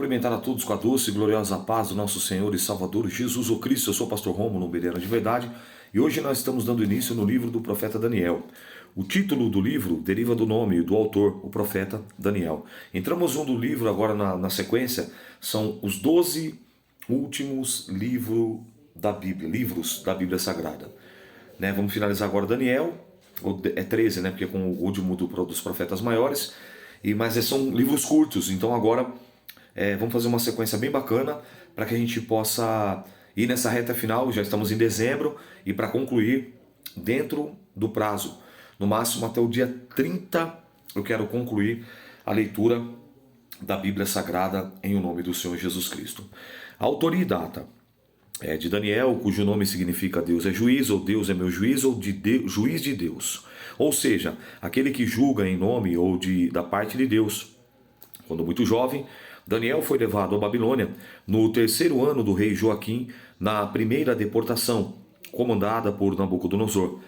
cumprimentar a todos com a doce e gloriosa paz do nosso Senhor e Salvador Jesus o Cristo. Eu sou o pastor Rômulo Bereira de Verdade e hoje nós estamos dando início no livro do profeta Daniel. O título do livro deriva do nome do autor, o profeta Daniel. Entramos no livro agora na sequência, são os 12 últimos livros da Bíblia Sagrada. Vamos finalizar agora Daniel, é 13, porque é com o último dos profetas maiores, mas são livros curtos, então agora vamos fazer uma sequência bem bacana para que a gente possa ir nessa reta final. Já estamos em dezembro e para concluir dentro do prazo, no máximo até o dia 30, eu quero concluir a leitura da Bíblia Sagrada em o nome do Senhor Jesus Cristo. A autoria e data é de Daniel, cujo nome significa Deus é juiz, ou Deus é meu juiz, ou juiz de Deus. Ou seja, aquele que julga em nome ou da parte de Deus. Quando muito jovem, Daniel foi levado à Babilônia no terceiro ano do rei Joaquim, na primeira deportação, comandada por Nabucodonosor.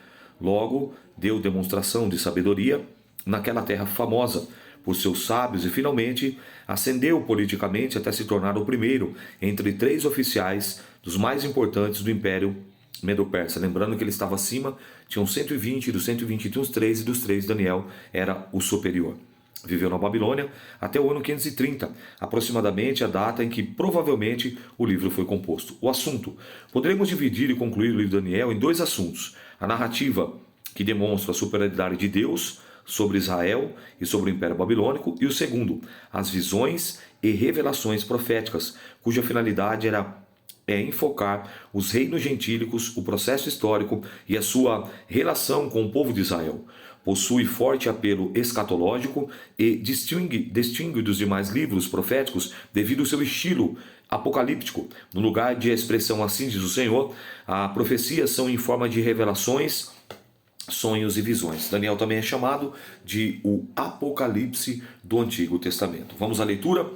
Logo, deu demonstração de sabedoria naquela terra famosa por seus sábios e finalmente ascendeu politicamente até se tornar o primeiro entre 3 oficiais dos mais importantes do Império Medo-Persa. Lembrando que ele estava acima, tinham 120, dos 120 tinha os 3 e dos 3 Daniel era o superior. Viveu na Babilônia até o ano 530, aproximadamente a data em que provavelmente o livro foi composto. O assunto. Poderemos dividir e concluir o livro de Daniel em 2 assuntos. A narrativa, que demonstra a superioridade de Deus sobre Israel e sobre o Império Babilônico, e o segundo, as visões e revelações proféticas, cuja finalidade é enfocar os reinos gentílicos, o processo histórico e a sua relação com o povo de Israel. Possui forte apelo escatológico e distingue dos demais livros proféticos devido ao seu estilo apocalíptico. No lugar de expressão assim diz o Senhor, as profecias são em forma de revelações, sonhos e visões. Daniel também é chamado de o Apocalipse do Antigo Testamento. Vamos à leitura,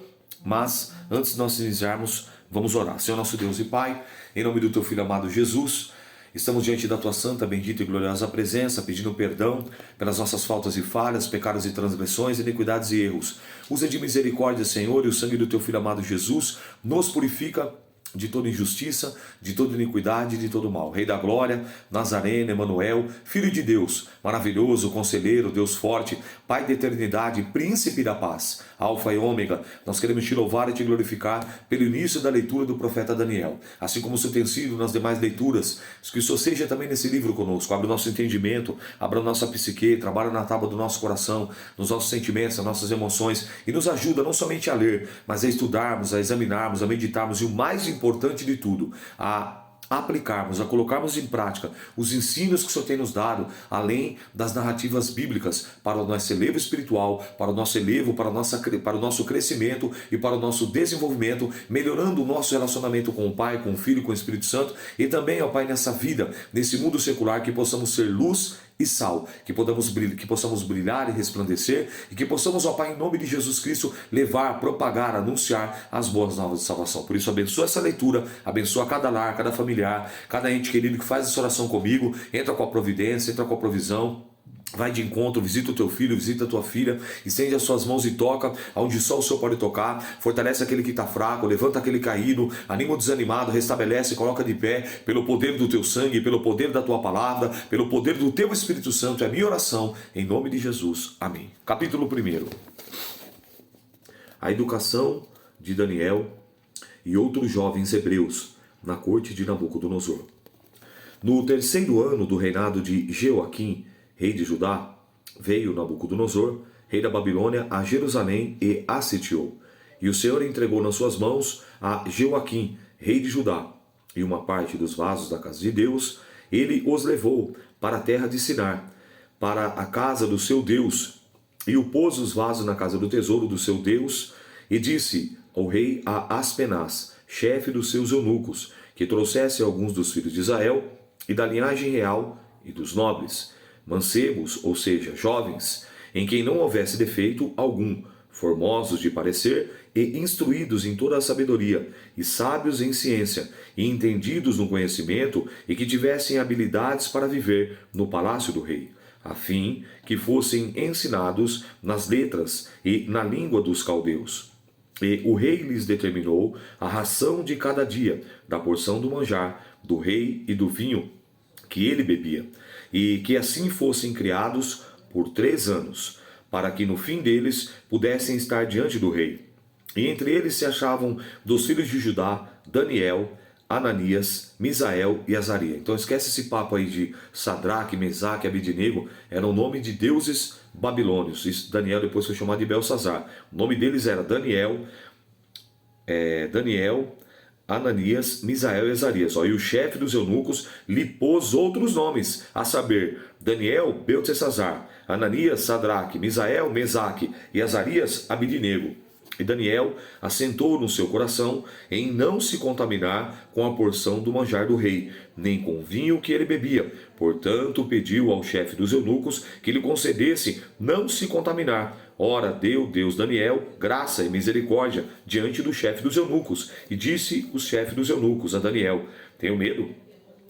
mas antes de nós iniciarmos, vamos orar. Senhor nosso Deus e Pai, em nome do Teu Filho amado Jesus, estamos diante da Tua santa, bendita e gloriosa presença, pedindo perdão pelas nossas faltas e falhas, pecados e transgressões, iniquidades e erros. Usa de misericórdia, Senhor, e o sangue do Teu Filho amado Jesus nos purifica de toda injustiça, de toda iniquidade e de todo mal. Rei da glória, Nazareno, Emanuel, Filho de Deus, maravilhoso, conselheiro, Deus forte, Pai da eternidade, Príncipe da paz, Alfa e Ômega, nós queremos te louvar e te glorificar pelo início da leitura do profeta Daniel, assim como isso tem sido nas demais leituras, que o Senhor seja também nesse livro conosco, abra o nosso entendimento, abra a nossa psique, trabalha na tábua do nosso coração, nos nossos sentimentos, nas nossas emoções, e nos ajuda não somente a ler, mas a estudarmos, a examinarmos, a meditarmos, e o mais importante de tudo, a aplicarmos, a colocarmos em prática os ensinos que o Senhor tem nos dado, além das narrativas bíblicas, para o nosso elevo espiritual, para o nosso elevo, para o nosso crescimento e para o nosso desenvolvimento, melhorando o nosso relacionamento com o Pai, com o Filho e com o Espírito Santo, e também, ó Pai, nessa vida, nesse mundo secular, que possamos ser luz e sal, que possamos brilhar e resplandecer, e que possamos, ó Pai, em nome de Jesus Cristo, levar, propagar, anunciar as boas novas de salvação. Por isso, abençoa essa leitura, abençoa cada lar, cada familiar, cada ente querido que faz essa oração comigo, entra com a providência, entra com a provisão. Vai de encontro, visita o teu filho, visita a tua filha, estende as suas mãos e toca onde só o Senhor pode tocar, fortalece aquele que está fraco, levanta aquele caído, anima o desanimado, restabelece, coloca de pé, pelo poder do teu sangue, pelo poder da tua palavra, pelo poder do teu Espírito Santo, é a minha oração, em nome de Jesus, amém. Capítulo 1. A educação de Daniel e outros jovens hebreus na corte de Nabucodonosor. No terceiro ano do reinado de Joaquim, rei de Judá, veio Nabucodonosor, rei da Babilônia, a Jerusalém e a sitiou. E o Senhor entregou nas suas mãos a Joaquim, rei de Judá, e uma parte dos vasos da casa de Deus. Ele os levou para a terra de Sinar, para a casa do seu Deus, e o pôs os vasos na casa do tesouro do seu Deus, e disse ao rei a Aspenaz, chefe dos seus eunucos, que trouxesse alguns dos filhos de Israel, e da linhagem real e dos nobres, mancebos, ou seja, jovens, em quem não houvesse defeito algum, formosos de parecer e instruídos em toda a sabedoria, e sábios em ciência, e entendidos no conhecimento, e que tivessem habilidades para viver no palácio do rei, a fim que fossem ensinados nas letras e na língua dos caldeus. E o rei lhes determinou a ração de cada dia, da porção do manjar, do rei e do vinho que ele bebia, e que assim fossem criados por 3 anos, para que no fim deles pudessem estar diante do rei. E entre eles se achavam dos filhos de Judá, Daniel, Ananias, Misael e Azaria. Então esquece esse papo aí de Sadraque, Mesaque e Abidnego, era o nome de deuses babilônios. Isso, Daniel depois foi chamado de Belsazar. O nome deles era Daniel, Ananias, Misael e Azarias. E o chefe dos eunucos lhe pôs outros nomes, a saber, Daniel, Beltesazar, Ananias, Sadraque, Misael, Mesaque e Azarias, Abidnego. E Daniel assentou no seu coração em não se contaminar com a porção do manjar do rei, nem com o vinho que ele bebia. Portanto, pediu ao chefe dos eunucos que lhe concedesse não se contaminar. Ora, deu Deus Daniel graça e misericórdia diante do chefe dos eunucos. E disse o chefe dos eunucos a Daniel: tenho medo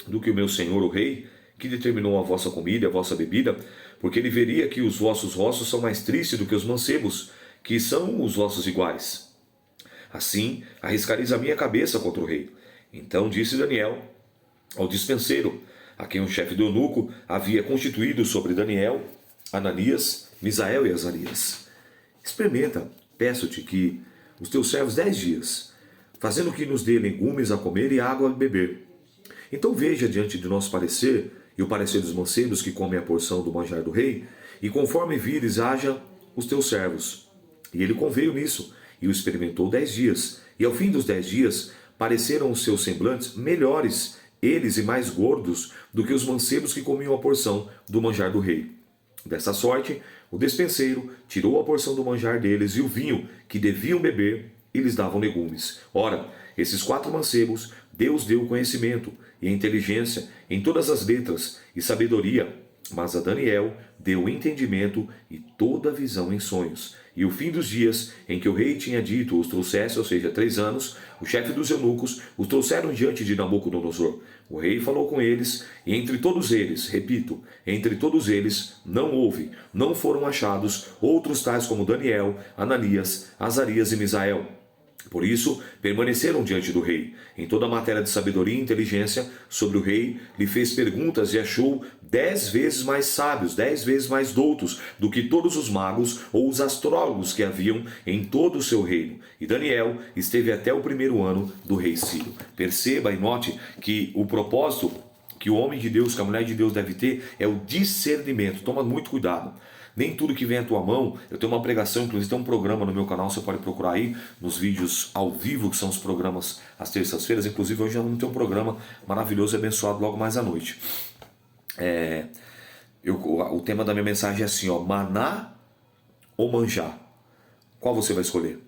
do que o meu senhor, o rei, que determinou a vossa comida e a vossa bebida, porque ele veria que os vossos rostos são mais tristes do que os mancebos, que são os vossos iguais. Assim, arriscareis a minha cabeça contra o rei. Então disse Daniel ao dispenseiro, a quem o chefe do eunuco havia constituído sobre Daniel, Ananias, Misael e Azarias: experimenta, peço-te, que os teus servos 10 dias, fazendo que nos dê legumes a comer e água a beber. Então veja diante de nosso parecer, e o parecer dos mancebos que comem a porção do manjar do rei, e conforme vires haja os teus servos. E ele conveio nisso, e o experimentou 10 dias. E ao fim dos 10 dias, pareceram os seus semblantes melhores, eles e mais gordos, do que os mancebos que comiam a porção do manjar do rei. Dessa sorte, o despenseiro tirou a porção do manjar deles e o vinho que deviam beber, e lhes davam legumes. Ora, esses 4 mancebos, Deus deu conhecimento e inteligência em todas as letras e sabedoria, mas a Daniel deu entendimento e toda visão em sonhos. E o fim dos dias em que o rei tinha dito os trouxesse, ou seja, 3 anos, o chefe dos eunucos os trouxeram diante de Nabucodonosor. O rei falou com eles, e entre todos eles, repito, entre todos eles não foram achados outros tais como Daniel, Ananias, Azarias e Misael. Por isso, permaneceram diante do rei. Em toda a matéria de sabedoria e inteligência, sobre o rei lhe fez perguntas e achou 10 vezes mais sábios, 10 vezes mais doutos do que todos os magos ou os astrólogos que haviam em todo o seu reino. E Daniel esteve até o 1º ano do rei Ciro. Perceba e note que o propósito que o homem de Deus, que a mulher de Deus deve ter é o discernimento. Toma muito cuidado. Nem tudo que vem à tua mão, eu tenho uma pregação, inclusive tem um programa no meu canal, você pode procurar aí, nos vídeos ao vivo, que são os programas às terças-feiras, inclusive hoje já não tem um programa maravilhoso e abençoado logo mais à noite. O tema da minha mensagem é assim, maná ou manjar? Qual você vai escolher?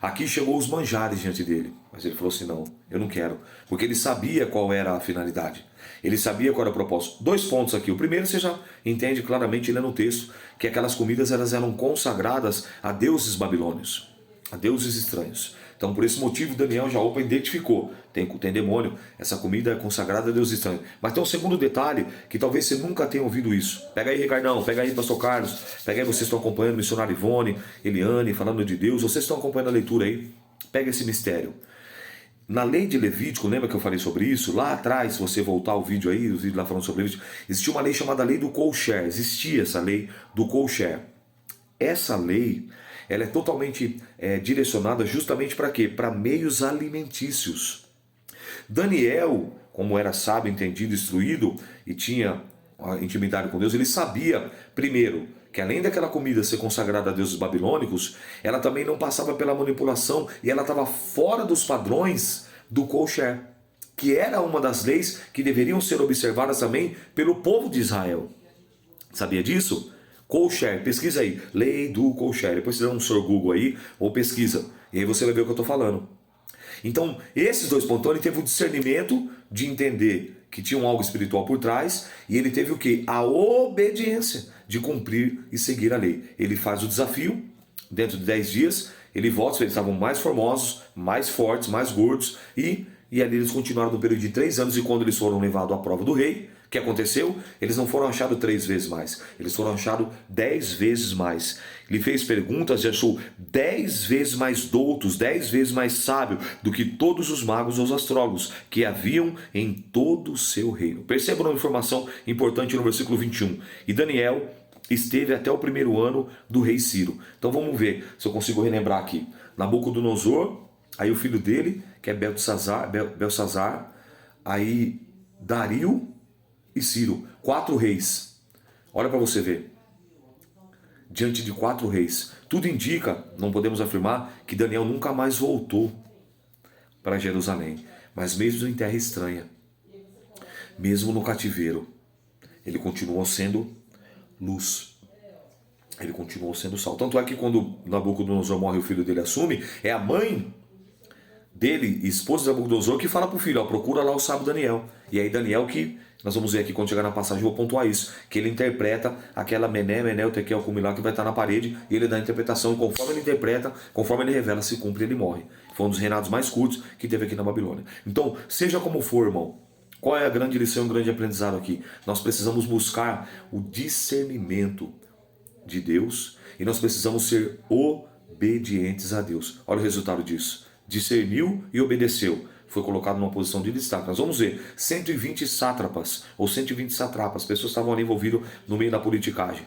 Aqui chegou os manjares diante dele, mas ele falou assim, não, eu não quero, porque ele sabia qual era a finalidade, ele sabia qual era o propósito. 2 pontos aqui, o primeiro você já entende claramente lendo o texto, que aquelas comidas elas eram consagradas a deuses babilônios, a deuses estranhos. Então por esse motivo Daniel já identificou, tem demônio, essa comida é consagrada a deuses estranhos. Mas tem um segundo detalhe, que talvez você nunca tenha ouvido isso. Pega aí, Ricardão, pega aí, pastor Carlos, pega aí, vocês estão acompanhando o missionário Ivone, Eliane, falando de Deus, vocês estão acompanhando a leitura aí, pega esse mistério. Na lei de Levítico, lembra que eu falei sobre isso? Lá atrás, se você voltar ao vídeo aí, os vídeos lá falando sobre Levítico, existia uma lei chamada lei do kosher, existia essa lei do kosher. Essa lei, ela é totalmente direcionada justamente para quê? Para meios alimentícios. Daniel, como era sábio, entendido, instruído e tinha intimidade com Deus, ele sabia, primeiro, que além daquela comida ser consagrada a deuses babilônicos, ela também não passava pela manipulação e ela estava fora dos padrões do kosher, que era uma das leis que deveriam ser observadas também pelo povo de Israel. Sabia disso? Kosher, pesquisa aí, lei do kosher, depois você dá um Sr. Google aí, ou pesquisa, e aí você vai ver o que eu estou falando. Então, esses 2 pontos, ele teve o discernimento de entender que tinha algo espiritual por trás, e ele teve o quê? A obediência de cumprir e seguir a lei. Ele faz o desafio, dentro de 10 dias, ele volta, eles estavam mais formosos, mais fortes, mais gordos, e ali eles continuaram no período de 3 anos, e quando eles foram levados à prova do rei, O que aconteceu? Eles não foram achados 3 vezes mais, eles foram achados 10 vezes mais. Ele fez perguntas e achou 10 vezes mais doutos, 10 vezes mais sábio do que todos os magos ou os astrólogos que haviam em todo o seu reino. Percebam uma informação importante no versículo 21. E Daniel esteve até o 1º ano do rei Ciro. Então vamos ver se eu consigo relembrar aqui. Nabucodonosor, aí o filho dele, que é Belsazar, aí Dario e Ciro, 4 reis. Olha para você ver. Diante de 4 reis. Tudo indica, não podemos afirmar, que Daniel nunca mais voltou para Jerusalém. Mas mesmo em terra estranha, mesmo no cativeiro, ele continuou sendo luz. Ele continuou sendo sal. Tanto é que quando Nabucodonosor morre e o filho dele assume, é a mãe dele, esposa de Nabucodonosor, que fala para o filho, procura lá o sábio Daniel. E aí Daniel que, nós vamos ver aqui quando chegar na passagem, eu vou pontuar isso, que ele interpreta aquela Mené, Menel, Tekel, Cumilá, que vai estar na parede, e ele dá a interpretação, e conforme ele interpreta, conforme ele revela, se cumpre, ele morre. Foi um dos reinados mais curtos que teve aqui na Babilônia. Então, seja como for, irmão, qual é a grande lição, o grande aprendizado aqui? Nós precisamos buscar o discernimento de Deus, e nós precisamos ser obedientes a Deus. Olha o resultado disso. Discerniu e obedeceu. Foi colocado numa posição de destaque. Nós vamos ver 120 sátrapas, ou 120 satrapas, pessoas estavam ali envolvidas no meio da politicagem.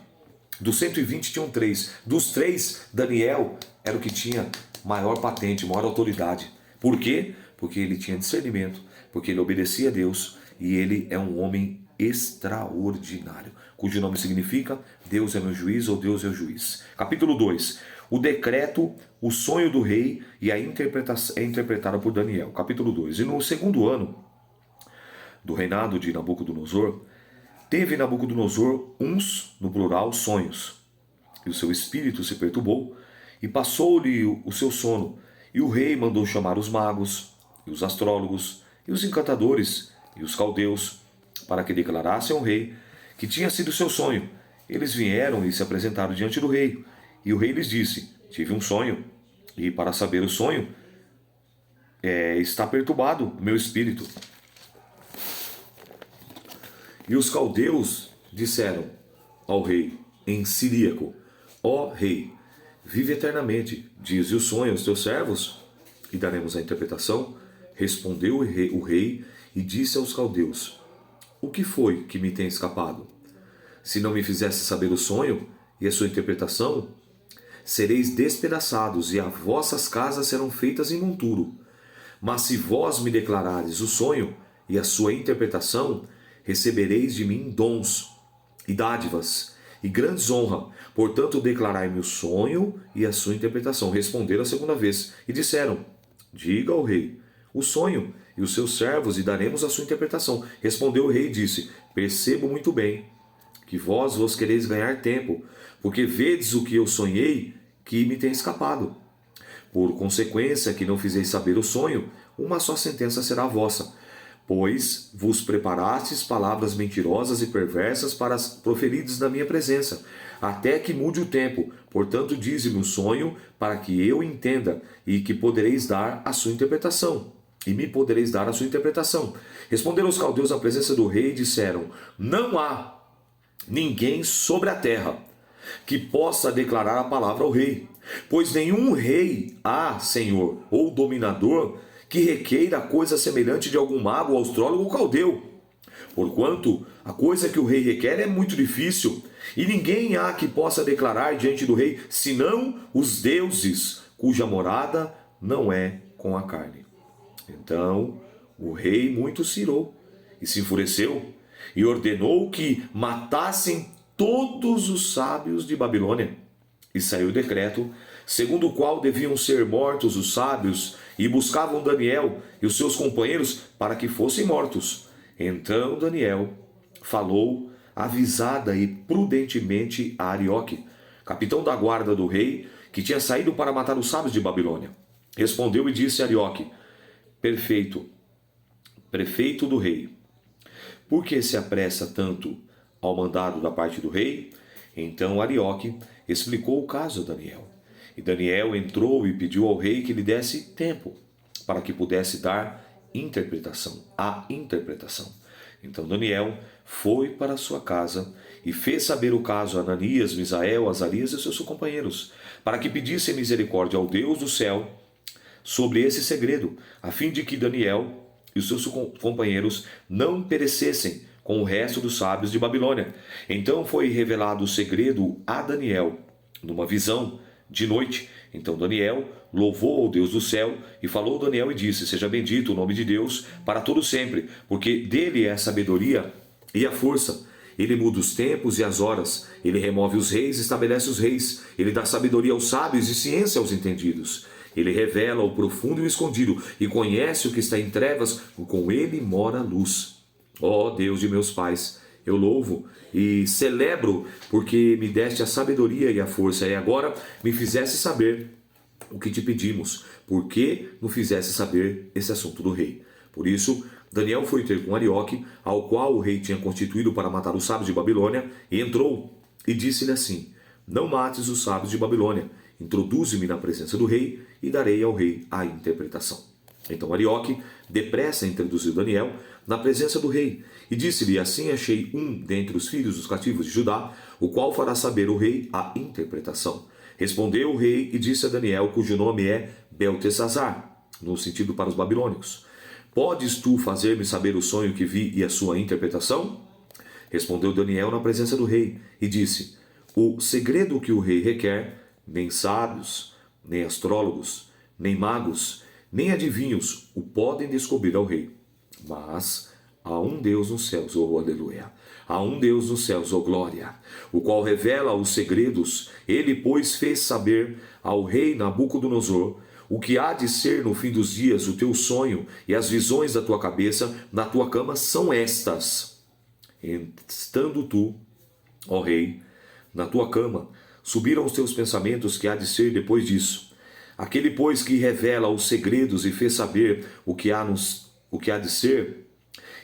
Dos 120 tinham 3. Dos 3, Daniel era o que tinha maior patente, maior autoridade. Por quê? Porque ele tinha discernimento, porque ele obedecia a Deus e ele é um homem extraordinário, cujo nome significa Deus é meu juiz ou Deus é o juiz. Capítulo 2. O decreto, o sonho do rei e a interpretação é interpretada por Daniel. Capítulo 2. E no 2º ano do reinado de Nabucodonosor, teve Nabucodonosor uns, no plural, sonhos. E o seu espírito se perturbou e passou-lhe o seu sono. E o rei mandou chamar os magos, e os astrólogos, e os encantadores, e os caldeus, para que declarassem ao rei que tinha sido seu sonho. Eles vieram e se apresentaram diante do rei. E o rei lhes disse, tive um sonho, e para saber o sonho, está perturbado o meu espírito. E os caldeus disseram ao rei, em siríaco, ó rei, vive eternamente, dize o sonho aos teus servos, e daremos a interpretação. Respondeu o rei e disse aos caldeus, o que foi que me tem escapado? Se não me fizesse saber o sonho e a sua interpretação, sereis despedaçados e as vossas casas serão feitas em monturo. Mas se vós me declarares o sonho e a sua interpretação, recebereis de mim dons e dádivas e grandes honra. Portanto, declarai-me o sonho e a sua interpretação. Responderam a segunda vez e disseram, diga ao rei o sonho e os seus servos e daremos a sua interpretação. Respondeu o rei e disse, percebo muito bem que vos quereis ganhar tempo, porque vedes o que eu sonhei que me tem escapado. Por consequência que não fizeis saber o sonho, uma só sentença será vossa, pois vos preparastes palavras mentirosas e perversas para as proferidas na minha presença, até que mude o tempo. Portanto, dize-me o sonho, para que eu entenda, e que podereis dar a sua interpretação. E me podereis dar a sua interpretação. Responderam os caldeus na presença do rei e disseram, não há ninguém sobre a terra que possa declarar a palavra ao rei, pois nenhum rei há, senhor, ou dominador, que requeira coisa semelhante de algum mago, astrólogo ou caldeu. Porquanto a coisa que o rei requer é muito difícil, e ninguém há que possa declarar diante do rei, senão os deuses, cuja morada não é com a carne. Então o rei muito se irou e se enfureceu, e ordenou que matassem todos os sábios de Babilônia. E saiu o decreto, segundo o qual deviam ser mortos os sábios, e buscavam Daniel e os seus companheiros para que fossem mortos. Então Daniel falou avisada e prudentemente a Arioque, capitão da guarda do rei, que tinha saído para matar os sábios de Babilônia. Respondeu e disse a Arioque, prefeito do rei, por que se apressa tanto ao mandado da parte do rei? Então Arioque explicou o caso a Daniel. E Daniel entrou e pediu ao rei que lhe desse tempo, para que pudesse dar a interpretação. Então Daniel foi para sua casa e fez saber o caso a Ananias, Misael, Azarias e seus companheiros, para que pedissem misericórdia ao Deus do céu sobre esse segredo, a fim de que Daniel e os seus companheiros não perecessem com o resto dos sábios de Babilônia. Então foi revelado o segredo a Daniel numa visão de noite. Então Daniel louvou ao Deus do céu e falou Daniel e disse: seja bendito o nome de Deus para todo sempre, porque dele é a sabedoria e a força. Ele muda os tempos e as horas, ele remove os reis e estabelece os reis, ele dá sabedoria aos sábios e ciência aos entendidos. Ele revela o profundo e o escondido, e conhece o que está em trevas, com ele mora a luz. Ó Deus de meus pais, eu louvo e celebro, porque me deste a sabedoria e a força, e agora me fizeste saber o que te pedimos, porque nos fizeste saber esse assunto do rei. Por isso, Daniel foi ter com Arioque, ao qual o rei tinha constituído para matar os sábios de Babilônia, e entrou e disse-lhe assim: não mates os sábios de Babilônia, introduze-me na presença do rei e darei ao rei a interpretação. Então Arioque depressa introduziu Daniel na presença do rei e disse-lhe: assim achei um dentre os filhos dos cativos de Judá, o qual fará saber ao rei a interpretação. Respondeu o rei e disse a Daniel, cujo nome é Beltesazar, no sentido para os babilônicos: podes tu fazer-me saber o sonho que vi e a sua interpretação? Respondeu Daniel na presença do rei e disse: o segredo que o rei requer, nem sábios, nem astrólogos, nem magos, nem adivinhos o podem descobrir ao rei. Mas há um Deus nos céus, oh aleluia, há um Deus nos céus, oh glória, o qual revela os segredos. Ele, pois, fez saber ao rei Nabucodonosor o que há de ser no fim dos dias. O teu sonho e as visões da tua cabeça na tua cama são estas: estando tu, ó rei, na tua cama, subiram os teus pensamentos que há de ser depois disso. Aquele, pois, que revela os segredos e fez saber o que há de ser,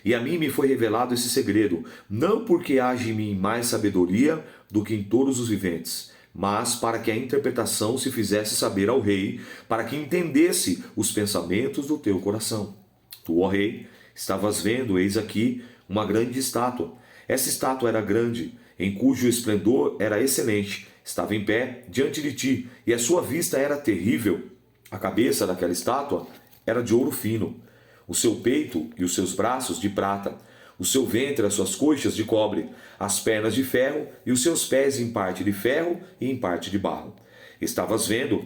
e a mim me foi revelado esse segredo, não porque haja em mim mais sabedoria do que em todos os viventes, mas para que a interpretação se fizesse saber ao rei, para que entendesse os pensamentos do teu coração. Tu, ó rei, estavas vendo, eis aqui, uma grande estátua. Essa estátua era grande, em cujo esplendor era excelente, estava em pé diante de ti, e a sua vista era terrível. A cabeça daquela estátua era de ouro fino, o seu peito e os seus braços de prata, o seu ventre, as suas coxas de cobre, as pernas de ferro e os seus pés em parte de ferro e em parte de barro. Estavas vendo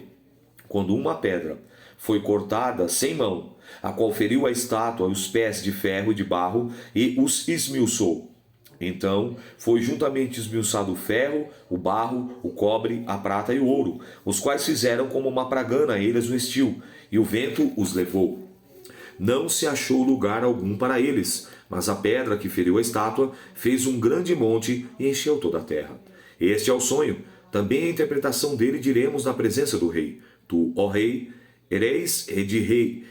quando uma pedra foi cortada sem mão, a qual feriu a estátua e os pés de ferro e de barro e os esmiuçou. Então foi juntamente esmiuçado o ferro, o barro, o cobre, a prata e o ouro, os quais fizeram como uma pragana eles no estio, e o vento os levou. Não se achou lugar algum para eles, mas a pedra que feriu a estátua fez um grande monte e encheu toda a terra. Este é o sonho, também a interpretação dele diremos na presença do rei. Tu, ó rei, és rei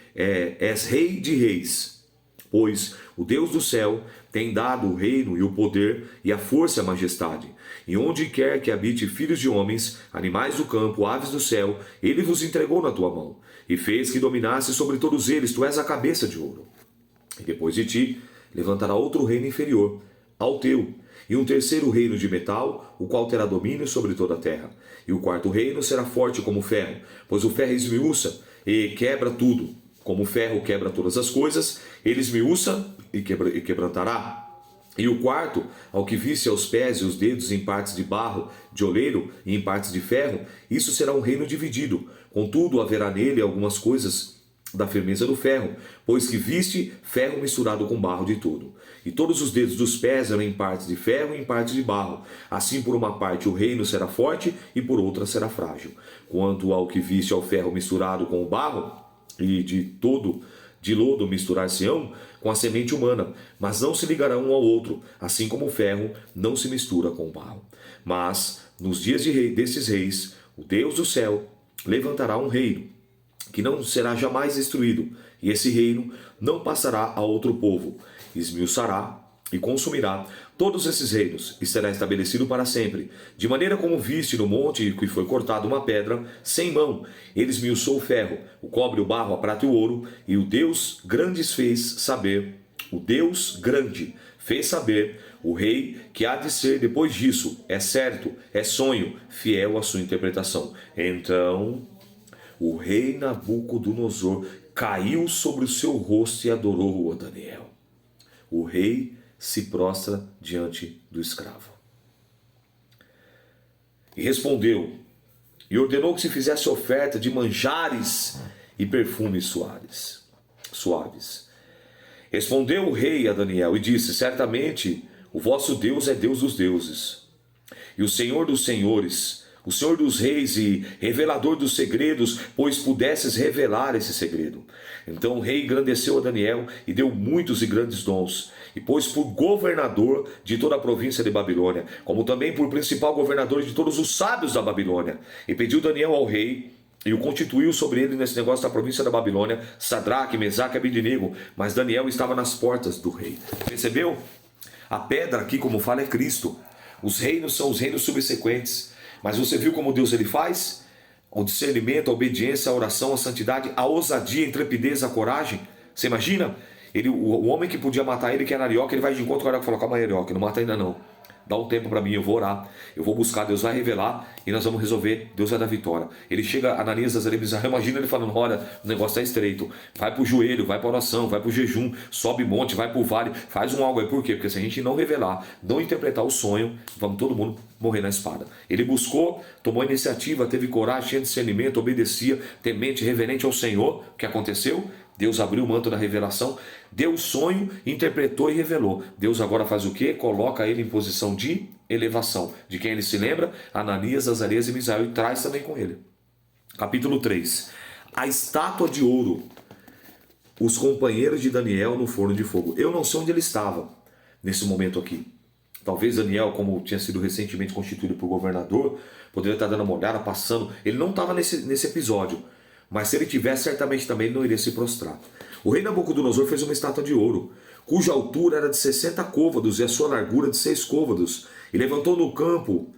de reis, pois o Deus do céu tem dado o reino e o poder e a força e a majestade. E onde quer que habite filhos de homens, animais do campo, aves do céu, ele vos entregou na tua mão, e fez que dominasse sobre todos eles. Tu és a cabeça de ouro. E depois de ti levantará outro reino inferior ao teu, e um terceiro reino de metal, o qual terá domínio sobre toda a terra. E o quarto reino será forte como o ferro, pois o ferro esmiuça e quebra tudo. Como o ferro quebra todas as coisas, ele esmiuça e quebrantará. E o quarto, ao que visse aos pés e os dedos em partes de barro, de oleiro e em partes de ferro, isso será um reino dividido. Contudo, haverá nele algumas coisas da firmeza do ferro, pois que viste ferro misturado com barro de todo. E todos os dedos dos pés eram em partes de ferro e em partes de barro. Assim, por uma parte o reino será forte e por outra será frágil. Quanto ao que viste ao ferro misturado com o barro, e de lodo misturar-se-ão com a semente humana, mas não se ligarão um ao outro, assim como o ferro não se mistura com o barro. Mas, nos dias desses reis, o Deus do céu levantará um reino, que não será jamais destruído, e esse reino não passará a outro povo, esmiuçará e consumirá todos esses reinos, e será estabelecido para sempre. De maneira como viste no monte que foi cortada uma pedra sem mão, ele esmiuçou o ferro, o cobre, o barro, a prata e o ouro, e o Deus grande fez saber o rei que há de ser depois disso, é certo, é sonho, fiel à sua interpretação. Então o rei Nabucodonosor caiu sobre o seu rosto e adorou a Daniel. O rei se prostra diante do escravo. E respondeu, e ordenou que se fizesse oferta de manjares e perfumes suaves. Respondeu o rei a Daniel e disse, certamente o vosso Deus é Deus dos deuses, e o Senhor dos senhores, o Senhor dos reis e revelador dos segredos, pois pudesses revelar esse segredo. Então o rei engrandeceu a Daniel e deu muitos e grandes dons, e pôs por governador de toda a província de Babilônia, como também por principal governador de todos os sábios da Babilônia. E pediu Daniel ao rei, e o constituiu sobre ele nesse negócio da província da Babilônia, Sadraque, Mesaque e Abednego, mas Daniel estava nas portas do rei. Percebeu? A pedra aqui, como fala, é Cristo. Os reinos são os reinos subsequentes. Mas você viu como Deus ele faz? O discernimento, a obediência, a oração, a santidade, a ousadia, a intrepidez, a coragem. Você imagina? O homem que podia matar ele, que era Arioque, ele vai de encontro com o Arioque e fala, calma aí, Arioque, não mata ainda não. Dá um tempo para mim, eu vou orar, eu vou buscar, Deus vai revelar e nós vamos resolver, Deus vai dar vitória. Ele chega, Ananias, Azaria, Misael, imagina ele falando, olha, o negócio está estreito, vai para o joelho, vai para a oração, vai para o jejum, sobe monte, vai para o vale, faz um algo aí. Por quê? Porque se a gente não revelar, não interpretar o sonho, vamos todo mundo morrer na espada. Ele buscou, tomou iniciativa, teve coragem, tinha discernimento, obedecia, temente, reverente ao Senhor. O que aconteceu? Deus abriu o manto da revelação, deu o sonho, interpretou e revelou. Deus agora faz o quê? Coloca ele em posição de elevação. De quem ele se lembra? Ananias, Azarias e Misael, e traz também com ele. Capítulo 3. A estátua de ouro. Os companheiros de Daniel no forno de fogo. Eu não sei onde ele estava nesse momento aqui. Talvez Daniel, como tinha sido recentemente constituído por governador, poderia estar dando uma olhada, passando. Ele não estava nesse episódio. Mas se ele tivesse, certamente também ele não iria se prostrar. O rei Nabucodonosor fez uma estátua de ouro, cuja altura era de 60 côvados e a sua largura de 6 côvados, e levantou no campo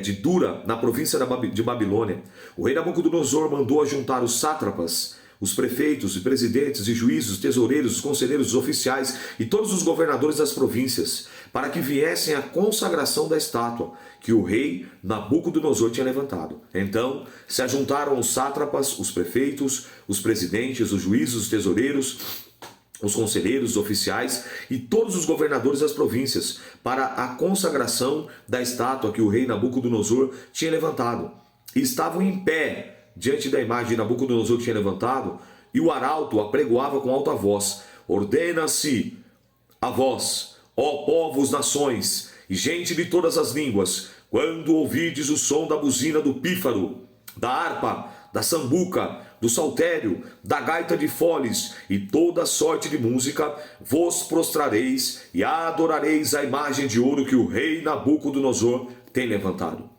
de Dura, na província de Babilônia. O rei Nabucodonosor mandou ajuntar os sátrapas, os prefeitos, e presidentes, e juízes, tesoureiros, os conselheiros, os oficiais e todos os governadores das províncias, para que viessem à consagração da estátua que o rei Nabucodonosor tinha levantado. Então se ajuntaram os sátrapas, os prefeitos, os presidentes, os juízes, os tesoureiros, os conselheiros, os oficiais e todos os governadores das províncias para a consagração da estátua que o rei Nabucodonosor tinha levantado. E estavam em pé diante da imagem de Nabucodonosor que tinha levantado, e o arauto apregoava com alta voz: ordena-se a vós, ó povos, nações e gente de todas as línguas, quando ouvides o som da buzina do pífaro, da harpa, da sambuca, do saltério, da gaita de foles e toda sorte de música, vos prostrareis e adorareis a imagem de ouro que o rei Nabucodonosor tem levantado.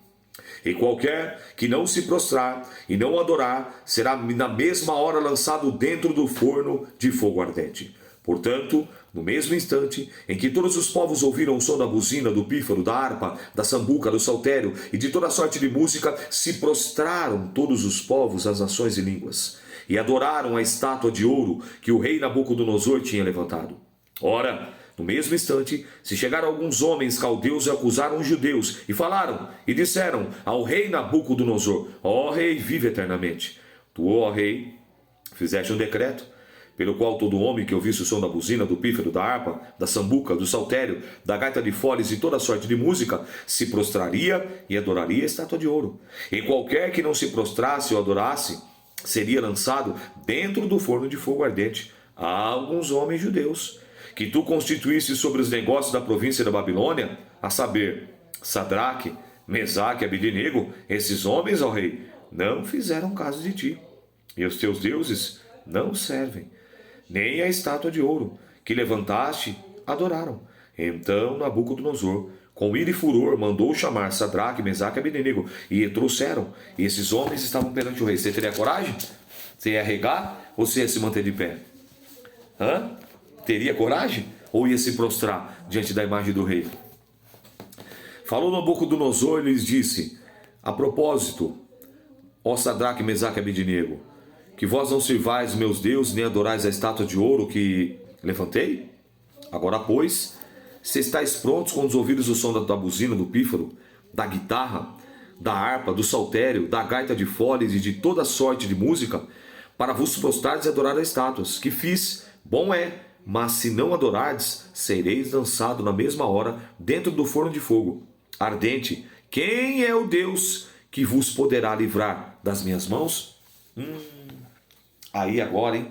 E qualquer que não se prostrar e não adorar, será na mesma hora lançado dentro do forno de fogo ardente. Portanto, no mesmo instante em que todos os povos ouviram o som da buzina, do pífaro, da harpa, da sambuca, do saltério e de toda sorte de música, se prostraram todos os povos, as nações e línguas, e adoraram a estátua de ouro que o rei Nabucodonosor tinha levantado. Ora, no mesmo instante, se chegaram alguns homens caldeus e acusaram os judeus, e falaram, e disseram ao rei Nabucodonosor: ó rei, vive eternamente. Tu, ó rei, fizeste um decreto, pelo qual todo homem que ouvisse o som da buzina, do pífaro, da harpa, da sambuca, do saltério, da gaita de foles e toda sorte de música, se prostraria e adoraria a estátua de ouro. E qualquer que não se prostrasse ou adorasse, seria lançado dentro do forno de fogo ardente. Há alguns homens judeus que tu constituísse sobre os negócios da província da Babilônia, a saber, Sadraque, Mesaque e Abednego, esses homens, ó rei, não fizeram caso de ti, e os teus deuses não servem, nem a estátua de ouro que levantaste adoraram. Então Nabucodonosor, com ira e furor, mandou chamar Sadraque, Mesaque e Abednego, e trouxeram, e esses homens estavam perante o rei. Você teria coragem? Você ia regar ou você ia se manter de pé? Teria coragem? Ou ia se prostrar diante da imagem do rei? Falou Nabucodonosor e lhes disse: a propósito, ó Sadraque, Mesaque e Abednego, que vós não sirvais meus deuses, nem adorais a estátua de ouro que levantei? Agora, pois, Se estáis prontos quando ouvides o som da buzina, do pífaro, da guitarra, da harpa, do saltério, da gaita de foles e de toda sorte de música, para vos prostrares e adorar as estátuas, que fiz, bom é, mas se não adorardes, sereis lançado na mesma hora dentro do forno de fogo ardente. Quem é o Deus que vos poderá livrar das minhas mãos? Aí agora, hein?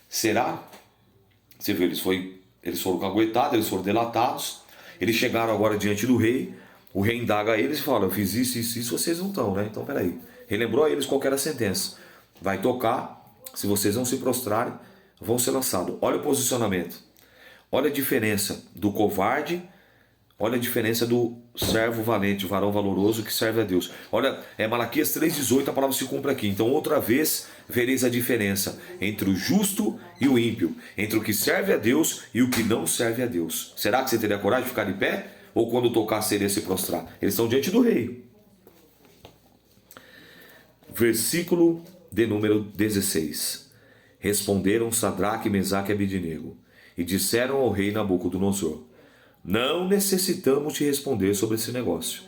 Será? Você vê, eles foram caguetados, eles foram delatados, eles chegaram agora diante do rei, o rei indaga a eles e fala, eu fiz isso, vocês não estão, né? Então peraí. Relembrou a eles qual era a sentença. Vai tocar, se vocês não se prostrarem, vão ser lançados. Olha o posicionamento. Olha a diferença do covarde, olha a diferença do servo valente, o varão valoroso que serve a Deus. Olha, Malaquias 3,18, a palavra se cumpre aqui. Então outra vez vereis a diferença entre o justo e o ímpio, entre o que serve a Deus e o que não serve a Deus. Será que você teria coragem de ficar de pé? Ou quando tocar seria se prostrar? Eles estão diante do rei. Versículo de número 16. Responderam Sadraque, Mesaque e Abednego e disseram ao rei Nabucodonosor, não necessitamos te responder sobre esse negócio.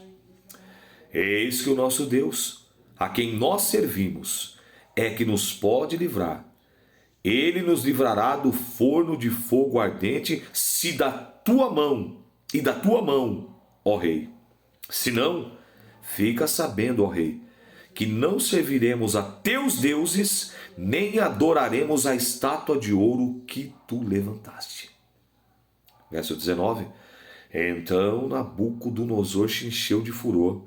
Eis que o nosso Deus, a quem nós servimos, é que nos pode livrar. Ele nos livrará do forno de fogo ardente, se da tua mão, e da tua mão, ó rei. Se não, fica sabendo, ó rei, que não serviremos a teus deuses, nem adoraremos a estátua de ouro que tu levantaste. Verso 19. Então Nabucodonosor se encheu de furor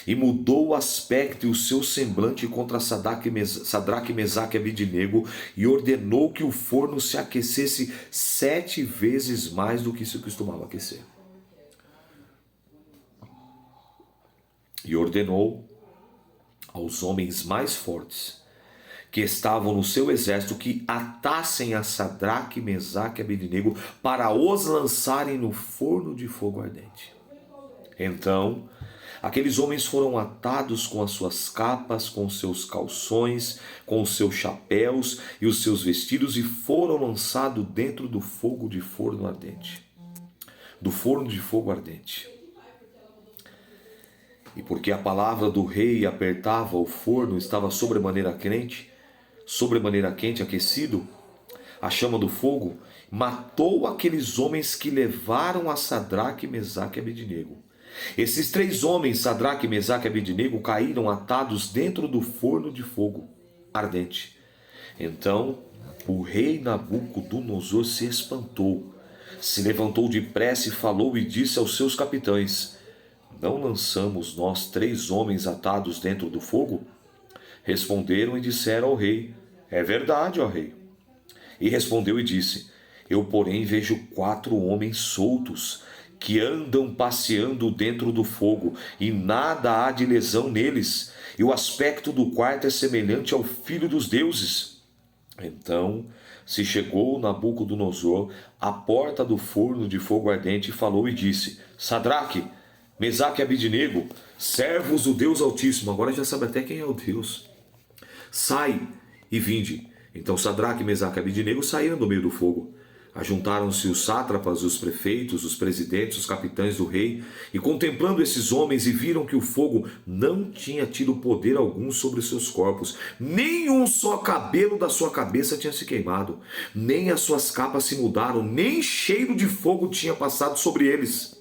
e mudou o aspecto e o seu semblante contra Sadraque, Mesaque e Abednego e ordenou que o forno se aquecesse 7 vezes mais do que se costumava aquecer. E ordenou aos homens mais fortes que estavam no seu exército que atassem a Sadraque, Mesaque e Abednego para os lançarem no forno de fogo ardente. Então, aqueles homens foram atados com as suas capas, com os seus calções, com os seus chapéus e os seus vestidos e foram lançados dentro do fogo de forno ardente. Do forno de fogo ardente. E porque a palavra do rei apertava o forno, estava sobremaneira quente, aquecido, a chama do fogo matou aqueles homens que levaram a Sadraque, Mesaque e Abednego. Esses 3 homens, Sadraque, Mesaque e Abednego, caíram atados dentro do forno de fogo ardente. Então o rei Nabucodonosor se espantou, se levantou depressa e falou e disse aos seus capitães, não lançamos nós 3 homens atados dentro do fogo? Responderam e disseram ao rei, é verdade, ó rei. E respondeu e disse, eu porém vejo 4 homens soltos, que andam passeando dentro do fogo, e nada há de lesão neles, e o aspecto do quarto é semelhante ao filho dos deuses. Então se chegou Nabucodonosor à porta do forno de fogo ardente e falou e disse, Sadraque, Mesaque e Abednego, servos do Deus Altíssimo, agora já sabe até quem é o Deus. Sai e vinde. Então Sadraque, Mesaque e Abednego saíram do meio do fogo. Ajuntaram-se os sátrapas, os prefeitos, os presidentes, os capitães do rei, e contemplando esses homens, e viram que o fogo não tinha tido poder algum sobre os seus corpos, nem um só cabelo da sua cabeça tinha se queimado, nem as suas capas se mudaram, nem cheiro de fogo tinha passado sobre eles.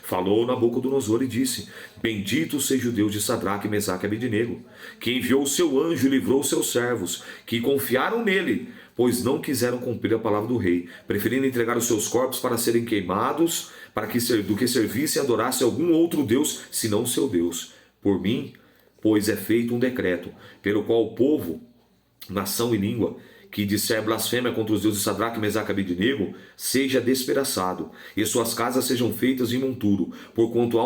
Falou Nabucodonosor e disse, bendito seja o Deus de Sadraque, Mesaque e Abednego, que enviou o seu anjo e livrou os seus servos, que confiaram nele, pois não quiseram cumprir a palavra do rei, preferindo entregar os seus corpos para serem queimados, do que servissem e adorassem algum outro Deus, senão o seu Deus. Por mim, pois é feito um decreto, pelo qual o povo, nação e língua, que disser blasfêmia contra os deuses de Sadraque, Mesaque e Abednego, seja despedaçado, e suas casas sejam feitas em monturo, porquanto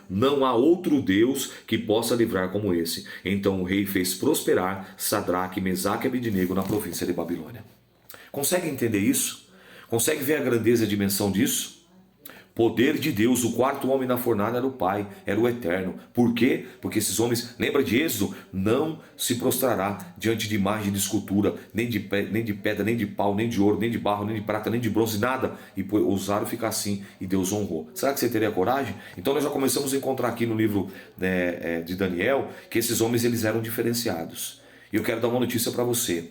não há outro Deus que possa livrar como esse. Então o rei fez prosperar Sadraque, Mesaque e Abednego na província de Babilônia. Consegue entender isso? Consegue ver a grandeza e a dimensão disso? Poder de Deus, o quarto homem na fornalha era o Pai, era o Eterno. Por quê? Porque esses homens, lembra de Êxodo? Não se prostrará diante de imagem de escultura, nem de pedra, nem de pau, nem de ouro, nem de barro, nem de prata, nem de bronze, nada. E ousaram ficar assim, e Deus honrou. Será que você teria coragem? Então nós já começamos a encontrar aqui no livro de Daniel, que esses homens eles eram diferenciados. E eu quero dar uma notícia para você.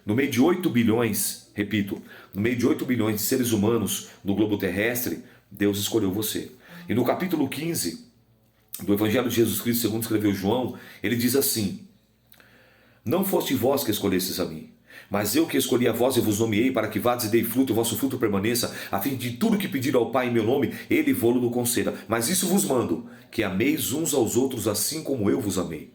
No meio de 8 bilhões, repito, no meio de 8 bilhões de seres humanos no globo terrestre, Deus escolheu você. E no capítulo 15 do Evangelho de Jesus Cristo, segundo escreveu João, ele diz assim: não foste vós que escolhestes a mim, mas eu que escolhi a vós e vos nomeei para que vades e dei fruto, e o vosso fruto permaneça, a fim de tudo que pedir ao Pai em meu nome, ele vô-lo conceda. Mas isso vos mando, que ameis uns aos outros assim como eu vos amei.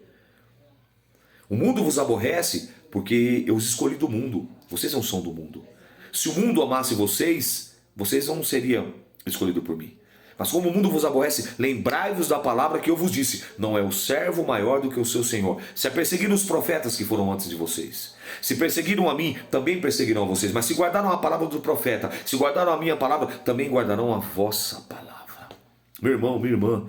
O mundo vos aborrece porque eu os escolhi do mundo. Vocês não são do mundo. Se o mundo amasse vocês, vocês não seriam escolhidos por mim. Mas como o mundo vos aborrece, lembrai-vos da palavra que eu vos disse: não é o servo maior do que o seu senhor. Se perseguiram os profetas que foram antes de vocês, se perseguiram a mim, também perseguirão a vocês. Mas se guardaram a palavra do profeta, se guardaram a minha palavra, também guardarão a vossa palavra. Meu irmão, minha irmã,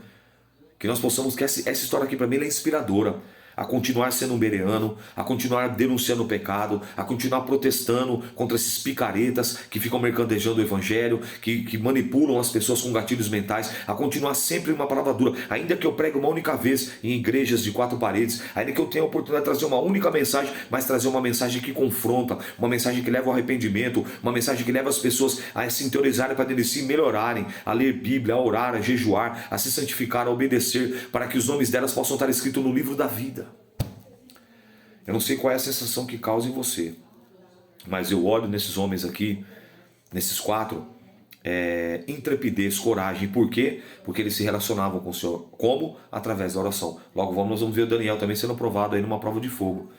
que nós possamos, que essa história aqui para mim ela é inspiradora, a continuar sendo um bereano, a continuar denunciando o pecado, a continuar protestando contra esses picaretas que ficam mercadejando o evangelho, que manipulam as pessoas com gatilhos mentais, a continuar sempre uma palavra dura, ainda que eu pregue uma única vez em igrejas de 4 paredes, ainda que eu tenha a oportunidade de trazer uma única mensagem, mas trazer uma mensagem que confronta, uma mensagem que leva ao arrependimento, uma mensagem que leva as pessoas a se interiorizarem para dentro de si, melhorarem, a ler Bíblia, a orar, a jejuar, a se santificar, a obedecer, para que os nomes delas possam estar escritos no livro da vida. Eu não sei qual é a sensação que causa em você, mas eu olho nesses homens aqui, nesses 4, intrepidez, coragem. Por quê? Porque eles se relacionavam com o Senhor. Como? Através da oração. Logo nós vamos ver o Daniel também sendo provado aí numa prova de fogo.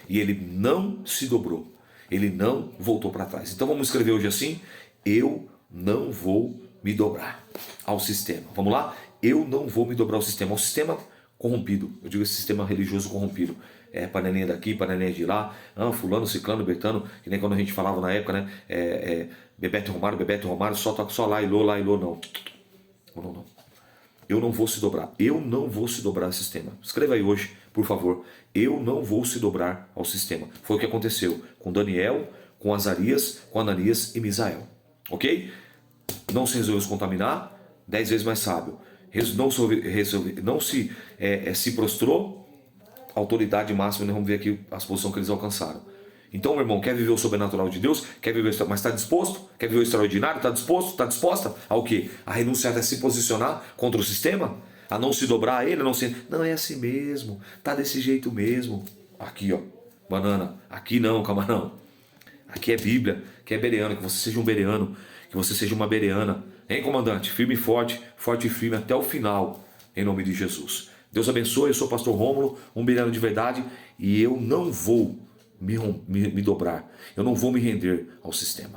E ele não se dobrou. Ele não voltou para trás. Então vamos escrever hoje assim: eu não vou me dobrar ao sistema. Vamos lá? Eu não vou me dobrar ao sistema corrompido. Eu digo esse sistema religioso corrompido. Panelinha daqui, panelinha de lá, fulano, ciclano, bertano, que nem quando a gente falava na época, né? Bebeto Romário, só toca só lá, ilô, não. Não. Eu não vou se dobrar. Eu não vou se dobrar ao sistema. Escreva aí hoje, por favor. Eu não vou se dobrar ao sistema. Foi o que aconteceu com Daniel, com Azarias, com Ananias e Misael. Ok? Não se resolveu se contaminar, 10 vezes mais sábio. Não se prostrou, autoridade máxima. Nós vamos ver aqui as posições que eles alcançaram. Então, meu irmão, quer viver o sobrenatural de Deus? Quer viver, mas está disposto? Quer viver o extraordinário? Está disposto? Está disposta ao quê? A renunciar, a se posicionar contra o sistema? A não se dobrar a ele? Não, é assim mesmo. Tá desse jeito mesmo. Aqui, ó, banana. Aqui não, camarão. Aqui é Bíblia, que é bereano. Que você seja um bereano, que você seja uma bereana. Hein, comandante? Firme e forte, forte e firme até o final, em nome de Jesus. Deus abençoe. Eu sou o pastor Rômulo, um bereano de verdade, e eu não vou me dobrar. Eu não vou me render ao sistema.